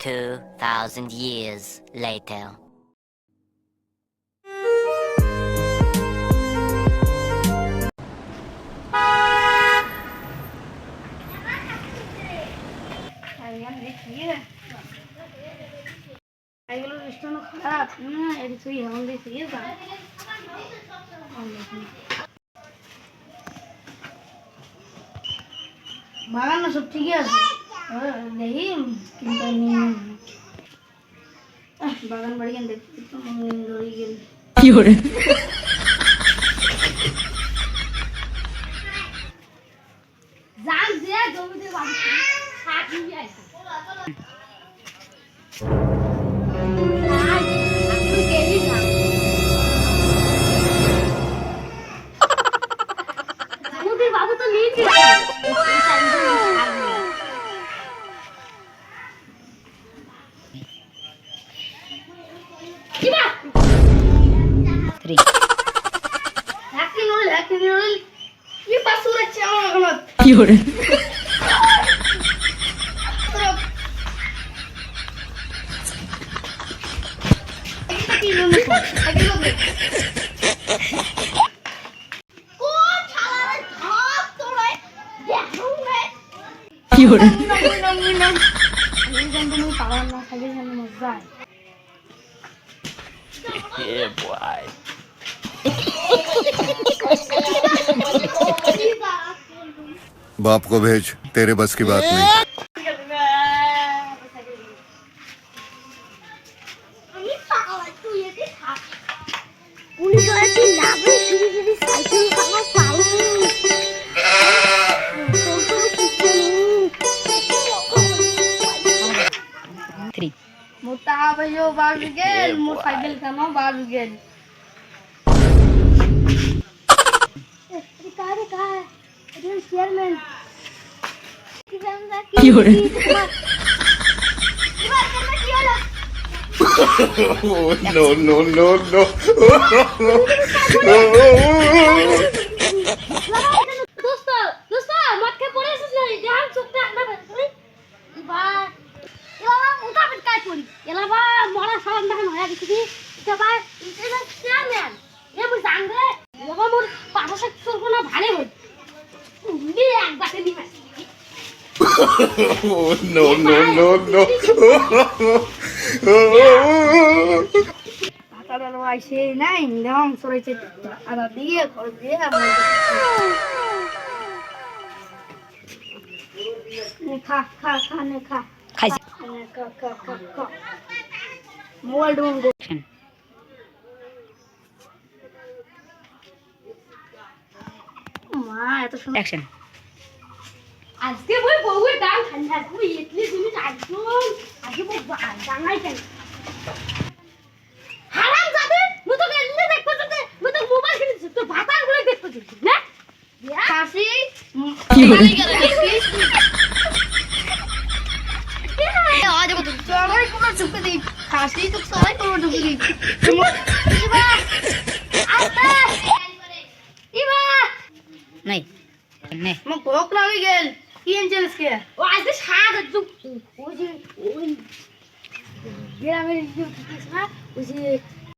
2,000 years later. বাগানো সব ঠিকই আছে দেখি কিন্তু বাগান বাড়ি গেলে দেখতে ধরে গেল কি করে জান যে জমিতে বাড়ি শাক নিয়ে আইছে বাবু তো নিয়ে কি করে কি করে Yeah, boy. बाप को भेज तेरे बस की बात नहीं মোটা ভাইও বাজ গেল মোটরসাইকেল কেন বাজ গেল কারে কার এটা চেয়ারম্যান কি করে no no no no দোস্ত দোস্ত মাঠে পড়ে এসেছিস না ধ্যান চুপতে আন্না করে বা এলা মোটা পেট কাজ করি এলা বা মরা সালাম দেখেন হয়ে গেছি এটা বা এটা চেয়ারম্যান এ মুই জানবে এলা মোর পাশে চলবো না ভালো হই নি একবারে নি no no no no আতার আইছে নাই নাম সরাইছে আদা দিয়ে ঘর দিয়ে খা খা খা নে খা খাইছি খা খা খা খা মোবাইল ডোন গো মা এত সুন্দর অ্যাকশন আজকে বই বউয়ের ডাল ঠান্ডা তুই এতলি তুমি একদম আজকে বউ ডাঙাই কেন হারাম যাবে মু তো এলে দেখবো তো মু তো মোবাইল কিনেছি তো ভাতার গুলো দেখবো না খাসি কি করে আজ কত সবাই কোন ঢুকে দিই খাসি তো সবাই কোন ঢুকে দিই ইবা আস্তে ইবা নাই নে মো কোক লাগি গেল কি এনজেলস কে ও আজকে সাত ওই যে গ্রামের যে না ওই যে